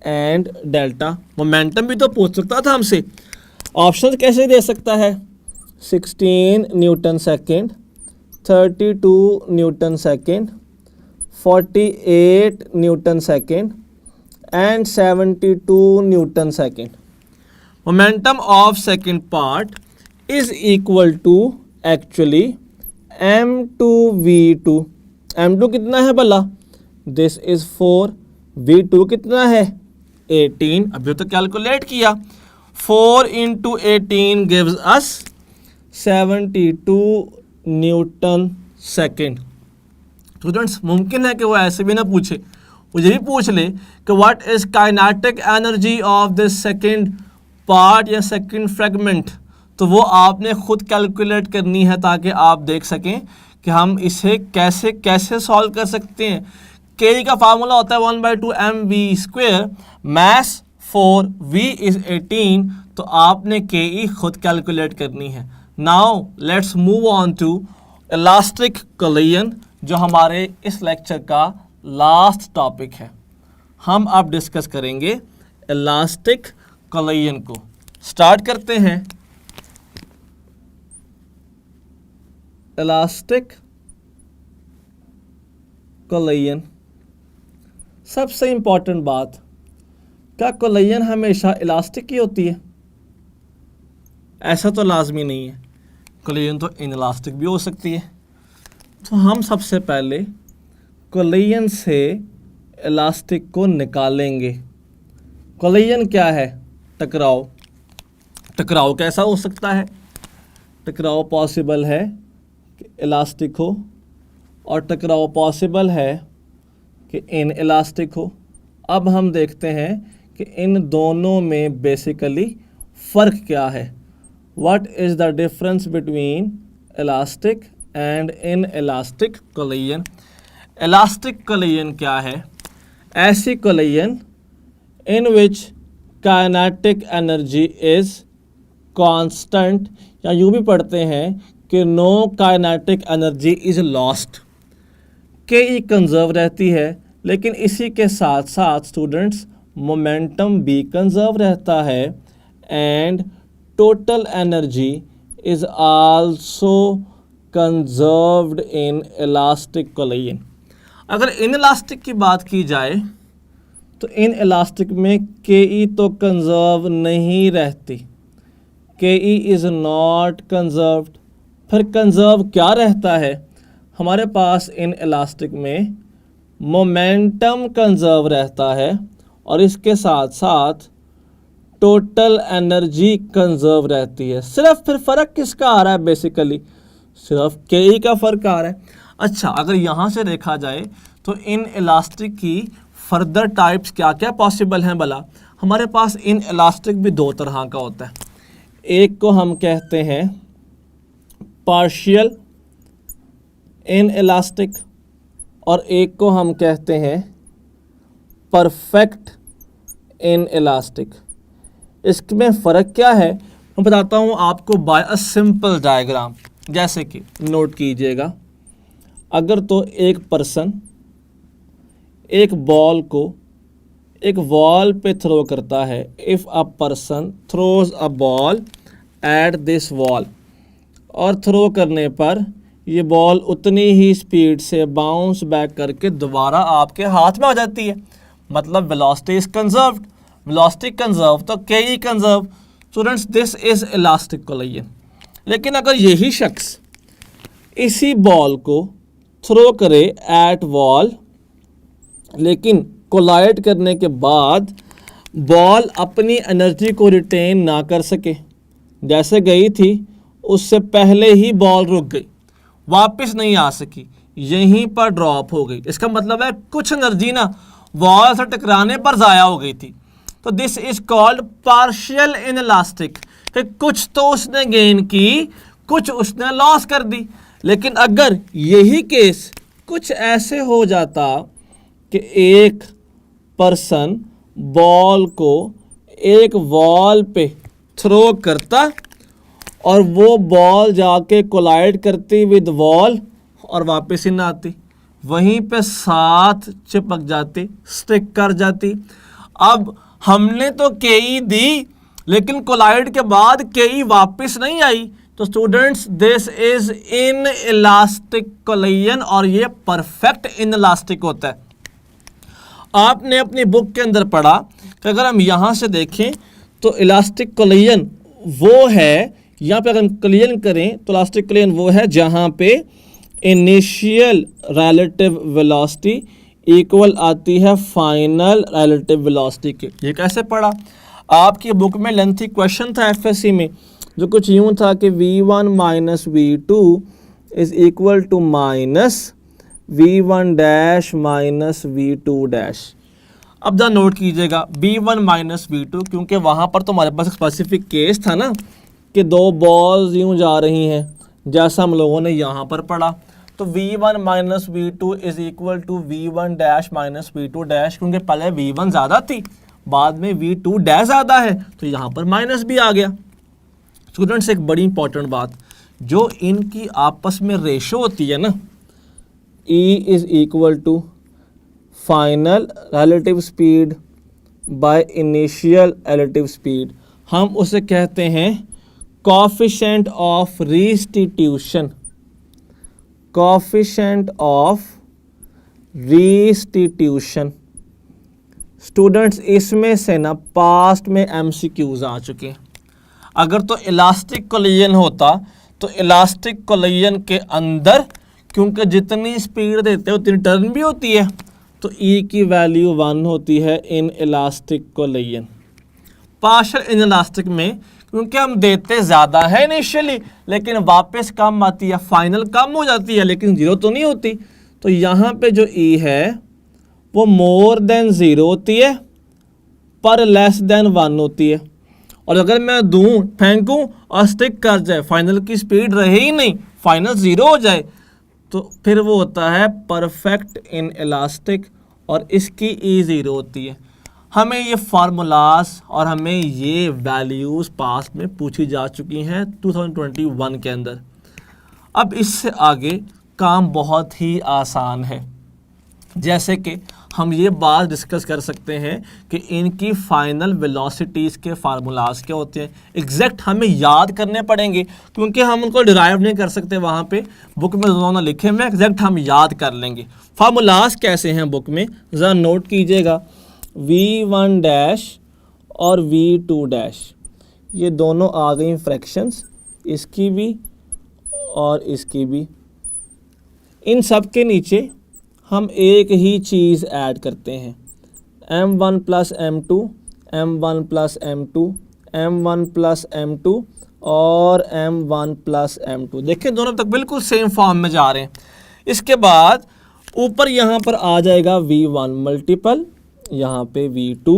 and delta. Momentum भी तो पूछ सकता था हमसे, ऑप्शन कैसे दे सकता है? 16 newton second, 32 newton second, 48 newton second and 72 newton second. Momentum of second part is equal to actually M2V2। M2 कितना है भला? दिस इज 4, V2 कितना है? 18, अभी तो कैलकुलेट किया, 4 into 18 gives us 72 newton second. Students, मुमकिन है कि वो ऐसे भी ना पूछे, वो ये भी पूछ ले कि what is kinetic energy of this second part या सेकेंड फ्रेगमेंट, तो वो आपने खुद कैलकुलेट करनी है ताकि आप देख सकें कि हम इसे कैसे कैसे सॉल्व कर सकते हैं। के का फार्मूला होता है 1/2 mv², मैस 4, v इज 18, तो आपने के खुद कैलकुलेट करनी है। Now let's move on to elastic collision, जो हमारे इस लेक्चर का लास्ट टॉपिक है। हम अब डिस्कस करेंगे इलास्टिक कोलिजन को। स्टार्ट करते हैं। इलास्टिक कोलिजन, सबसे इंपॉर्टेंट बात, क्या कोलिजन हमेशा इलास्टिक ही होती है? ऐसा तो लाजमी नहीं है, कोलिजन तो इनइलास्टिक भी हो सकती है। तो हम सबसे पहले कोलिजन से इलास्टिक को निकालेंगे। कोलिजन क्या है? टकराव। टकराव कैसा हो सकता है? टकराव पॉसिबल है कि इलास्टिक हो, और टकराव पॉसिबल है कि इन इलास्टिक हो। अब हम देखते हैं कि इन दोनों में बेसिकली फ़र्क क्या है। What is the difference between elastic and inelastic collision? Elastic collision क्या है? ऐसी collision in which kinetic energy is constant, या यूँ भी पढ़ते हैं कि no kinetic energy is lost. K E conserve रहती है, लेकिन इसी के साथ साथ स्टूडेंट्स मोमेंटम भी कंजर्व रहता है, and total energy is also conserved in elastic collision. अगर इन इलास्टिक की बात की जाए तो इन इलास्टिक में के ई तो कंजर्व नहीं रहती, के ई इज़ नॉट कंजर्व्ड। फिर कंजर्व क्या रहता है हमारे पास? इन इलास्टिक में मोमेंटम कंजर्व रहता है, और इसके साथ साथ टोटल एनर्जी कंजर्व रहती है। सिर्फ फिर फ़र्क किसका आ रहा है, बेसिकली सिर्फ के का फ़र्क आ रहा है। अच्छा, अगर यहाँ से देखा जाए तो इन इलास्टिक की फर्दर टाइप्स क्या क्या पॉसिबल हैं भला। हमारे पास इन इलास्टिक भी दो तरह का होता है। एक को हम कहते हैं पार्शियल इन इलास्टिक और एक को हम कहते हैं परफेक्ट इन इलास्टिक। इसमें फ़र्क क्या है मैं बताता हूँ आपको बाय अ सिंपल डायग्राम। जैसे कि नोट कीजिएगा, अगर तो एक पर्सन एक बॉल को एक वॉल पे थ्रो करता है, if a person throws a ball at this wall, और थ्रो करने पर ये बॉल उतनी ही स्पीड से बाउंस बैक करके दोबारा आपके हाथ में आ जाती है, मतलब velocity is conserved. Velocity conserve तो K E conserve. Students, this is elastic collision. लेकिन अगर यही शख्स इसी बॉल को थ्रो करे एट वॉल, लेकिन कोलाइड करने के बाद बॉल अपनी एनर्जी को रिटेन ना कर सके, जैसे गई थी उससे पहले ही बॉल रुक गई, वापस नहीं आ सकी, यहीं पर ड्रॉप हो गई। इसका मतलब है कुछ एनर्जी ना वॉल से टकराने पर ज़ाया हो गई थी। तो this is called partial inelastic, कि कुछ तो उसने गेन की, कुछ उसने लॉस कर दी। लेकिन अगर यही केस कुछ ऐसे हो जाता कि एक पर्सन बॉल को एक वॉल पे थ्रो करता और वो बॉल जाके कोलाइड करती विद वॉल और वापस ही ना आती, वहीं पे साथ चिपक जाती, स्टिक कर जाती। अब हमने तो केई दी, लेकिन कोलाइड के बाद केई वापस नहीं आई। तो students, this is in elastic collision और ये परफेक्ट इन इलास्टिक होता है। आपने अपनी बुक के अंदर पढ़ा कि अगर हम यहाँ से देखें तो इलास्टिक कोलिजन वो है, यहाँ पे अगर हम कोलिजन करें तो इलास्टिक कोलिजन वो है जहाँ पे इनिशियल रिलेटिव वेलोसिटी इक्वल आती है फाइनल रिलेटिव वेलोसिटी के। ये कैसे पढ़ा? आपकी बुक में लेंथी क्वेश्चन था एफएससी में, जो कुछ यूँ था कि v1 minus v2 is equal to minus v1 dash minus v2 dash. अब जरा नोट कीजिएगा v1 माइनस v2, क्योंकि वहाँ पर तो हमारे पास एक स्पेसिफिक केस था ना कि दो बॉल्स यूँ जा रही हैं, जैसा हम लोगों ने यहाँ पर पढ़ा। तो v1 minus v2 is equal to v1 dash minus v2 dash, क्योंकि पहले v1 ज़्यादा थी, बाद में v2 डैश ज़्यादा है, तो यहाँ पर माइनस भी आ गया। स्टूडेंट्स, एक बड़ी इंपॉर्टेंट बात, जो इनकी आपस में रेशो होती है ना, E is equal to final relative speed by initial relative speed, हम उसे कहते हैं coefficient of restitution. Coefficient of restitution. Students, इसमें से ना पास्ट में एमसीक्यूज आ चुके हैं। अगर तो इलास्टिक कोलिजन होता तो इलास्टिक कोलिजन के अंदर, क्योंकि जितनी स्पीड देते हैं उतनी टर्न भी होती है, तो E की वैल्यू 1 होती है in elastic collision. Partial in elastic में क्योंकि हम देते ज़्यादा है इनिशियली, लेकिन वापस कम आती है, फाइनल कम हो जाती है, लेकिन ज़ीरो तो नहीं होती। तो यहाँ पे जो E है वो मोर देन 0 होती है पर लेस देन 1 होती है। और अगर मैं दूं, फेंकूं और स्टिक कर जाए, फाइनल की स्पीड रहे ही नहीं, फाइनल 0 हो जाए, तो फिर वो होता है परफेक्ट इन इलास्टिक और इसकी E 0 होती है। हमें ये फार्मूलाज और हमें ये वैल्यूज़ पास्ट में पूछी जा चुकी हैं 2021 के अंदर। अब इससे आगे काम बहुत ही आसान है। जैसे कि हम ये बात डिस्कस कर सकते हैं कि इनकी फाइनल वेलोसिटीज़ के फार्मूलाज क्या होते हैं, एग्जैक्ट हमें याद करने पड़ेंगे, क्योंकि हम उनको डिराइव नहीं कर सकते वहाँ पे बुक में दोनों लिखे हुए, एग्जैक्ट हम याद कर लेंगे। फार्मूलाज कैसे हैं बुक में, ज़रा नोट कीजिएगा। v1 डैश और v2 डैश, ये दोनों आ गई फ्रैक्शंस, इसकी भी और इसकी भी। इन सब के नीचे हम एक ही चीज़ ऐड करते हैं, m1 plus m2, m1 plus m2, m1 plus m2 और m1 प्लस m2। देखिए दोनों तक बिल्कुल सेम फॉर्म में जा रहे हैं। इसके बाद ऊपर यहाँ पर आ जाएगा v1 मल्टीपल, यहाँ पे v2,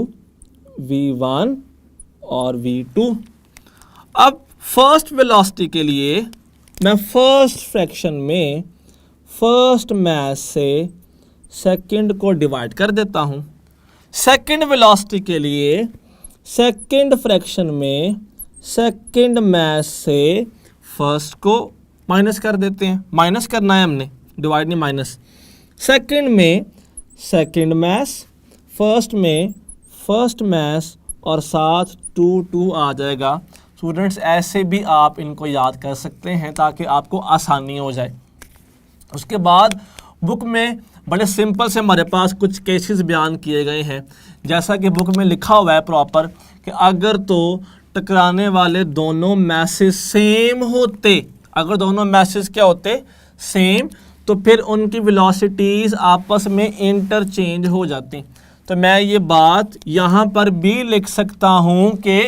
v1 और v2। अब फर्स्ट वेलोसिटी के लिए मैं फर्स्ट फ्रैक्शन में फर्स्ट मास से सेकंड को डिवाइड कर देता हूँ। सेकंड वेलोसिटी के लिए सेकंड फ्रैक्शन में सेकंड मास से फर्स्ट को माइनस कर देते हैं। माइनस करना है हमने, डिवाइड नहीं, माइनस। सेकंड में सेकंड मास, फर्स्ट में फर्स्ट मास और साथ 2 आ जाएगा। स्टूडेंट्स ऐसे भी आप इनको याद कर सकते हैं ताकि आपको आसानी हो जाए। उसके बाद बुक में बड़े सिंपल से हमारे पास कुछ केसेस बयान किए गए हैं। जैसा कि बुक में लिखा हुआ है प्रॉपर कि अगर तो टकराने वाले दोनों मैसेज सेम होते, अगर दोनों मैसेज क्या होते, सेम, तो फिर उनकी वेलोसिटीज़ आपस में इंटरचेंज हो जाती। तो मैं ये बात यहाँ पर भी लिख सकता हूँ कि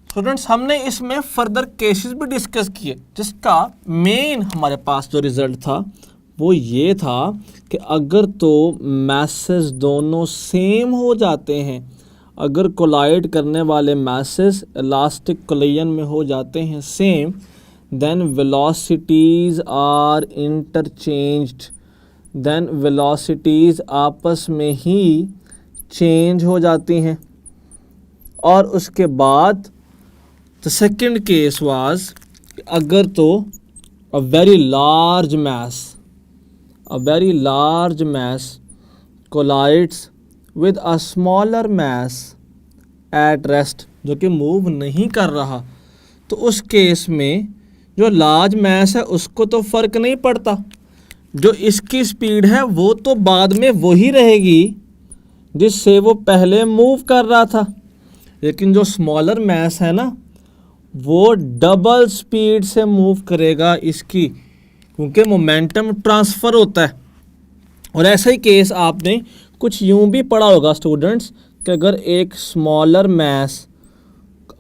स्टूडेंट्स हमने इसमें फर्दर केसेस भी डिस्कस किए, जिसका मेन हमारे पास जो रिज़ल्ट था वो ये था कि अगर तो मैसेज दोनों सेम हो जाते हैं, अगर कोलाइड करने वाले मैसेज इलास्टिक कोलिजन में हो जाते हैं same, then velocities are interchanged, then velocities आपस में ही चेंज हो जाती हैं। और उसके बाद द सेकंड केस वाज, अगर तो अ very large mass collides with a smaller mass at rest, जो कि मूव नहीं कर रहा, तो उस केस में जो लार्ज मैस है उसको तो फ़र्क नहीं पड़ता, जो इसकी स्पीड है वो तो बाद में वही रहेगी जिससे वो पहले मूव कर रहा था। लेकिन जो स्मॉलर मैस है ना, वो डबल स्पीड से मूव करेगा इसकी, क्योंकि मोमेंटम ट्रांसफ़र होता है। और ऐसा ही केस आपने कुछ यूं भी पढ़ा होगा स्टूडेंट्स कि अगर एक स्मॉलर मैस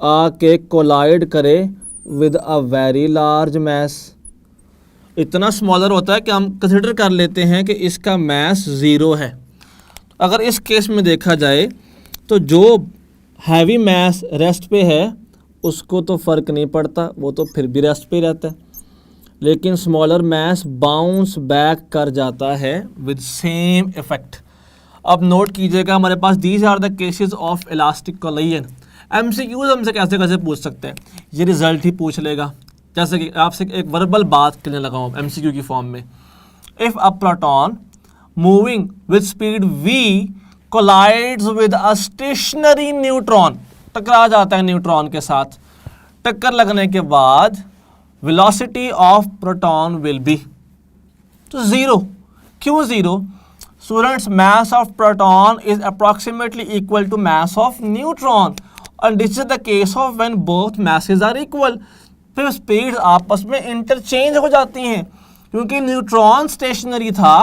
आके कोलाइड करे with a very large mass, इतना स्मॉलर होता है कि हम कंसिडर कर लेते हैं कि इसका मैस 0 है। अगर इस केस में देखा जाए तो जो हैवी मैस रेस्ट पे है उसको तो फ़र्क नहीं पड़ता, वो तो फिर भी रेस्ट पे रहता है। लेकिन स्मॉलर मैस बाउंस बैक कर जाता है विद सेम इफेक्ट। अब नोट कीजिएगा हमारे पास these are the cases of elastic collision. MCQs हमसे कैसे कैसे पूछ सकते हैं, ये रिजल्ट ही पूछ लेगा। जैसे कि आपसे एक वर्बल बात करने लगा हूँ एमसीक्यू की फॉर्म में, if a proton moving with speed v collides with a stationary neutron, टकरा जाता है न्यूट्रॉन के साथ, टक्कर लगने के बाद velocity of proton will be तो 0। क्यों 0? Students mass of proton is approximately equal to mass of neutron, and this is the case of when both masses are equal। फिर स्पीड आपस में इंटरचेंज हो जाती हैं, क्योंकि न्यूट्रॉन स्टेशनरी था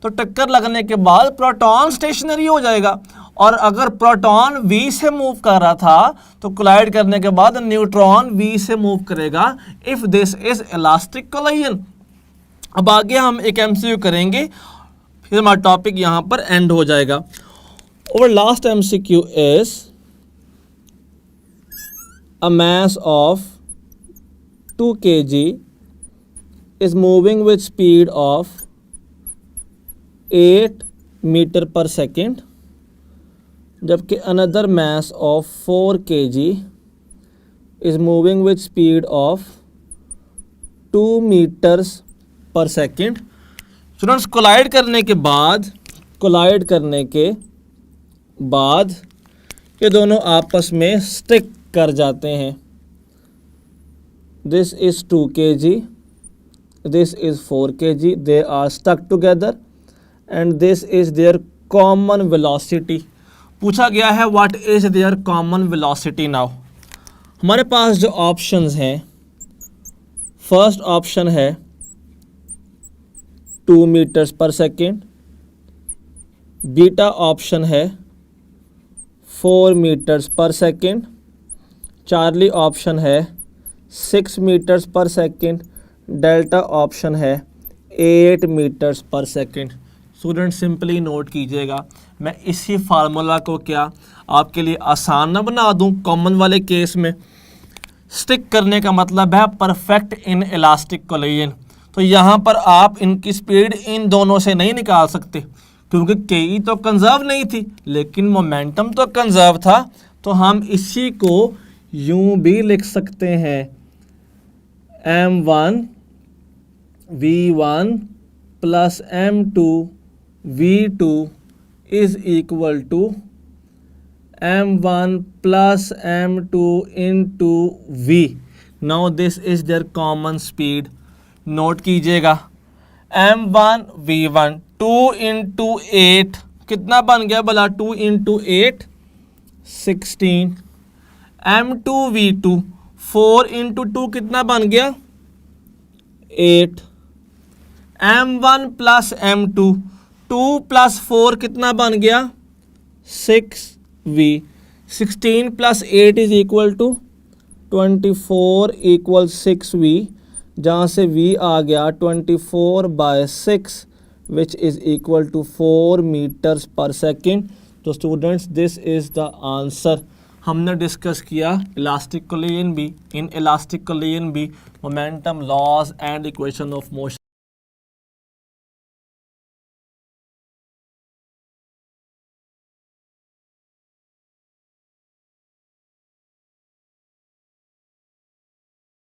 तो टक्कर लगने के बाद प्रोटॉन स्टेशनरी हो जाएगा, और अगर प्रोटॉन v से मूव कर रहा था तो कोलाइड करने के बाद न्यूट्रॉन v से मूव करेगा if this is elastic collision. अब आगे हम एक एमसीक्यू करेंगे, फिर हमारा टॉपिक यहाँ पर एंड हो जाएगा। और last MCQ is a mass of 2 kg is moving with speed of 8 meter per second, जबकि another mass of 4 kg is moving with speed of 2 meters per second। Students collide करने के बाद ये दोनों आपस में स्टिक कर जाते हैं। This is 2 kg, this is 4 kg, they are stuck together and this is their common velocity. पूछा गया है what is their common velocity. Now हमारे पास जो ऑप्शंस हैं, फर्स्ट ऑप्शन है 2 meters per second, beta option है 4 metres per second, Charlie option है 6 metres per second, delta option है 8 metres per second. Student simply note कीजिएगा, मैं इसी फार्मूला को क्या आपके लिए आसान ना बना दूं। कॉमन वाले केस में स्टिक करने का मतलब है परफेक्ट इन इलास्टिक कोलिजन। तो यहाँ पर आप इनकी स्पीड इन दोनों से नहीं निकाल सकते क्योंकि के तो कंजर्व नहीं थी लेकिन मोमेंटम तो कंजर्व था। तो हम इसी को यूं भी लिख सकते हैं m1 v1 plus m2 v2 is equal to m1 plus m2 into v। now this is their common speed। Note कीजिएगा m1 v1 2 into 8 कितना बन गया भला, 2 into 8 16। m2 v2 4 into 2 कितना बन गया 8। m1 plus m2 2 plus 4 कितना बन गया 6v। 16 plus 8 is equal to 24 equal 6v, जहाँ से v आ गया 24/6 which is equal to 4 meters per second। तो students this is the answer. हमने डिस्कस किया इलास्टिक कोलिजन भी, इन इलास्टिक कोलिजन भी, momentum laws and equation of motion.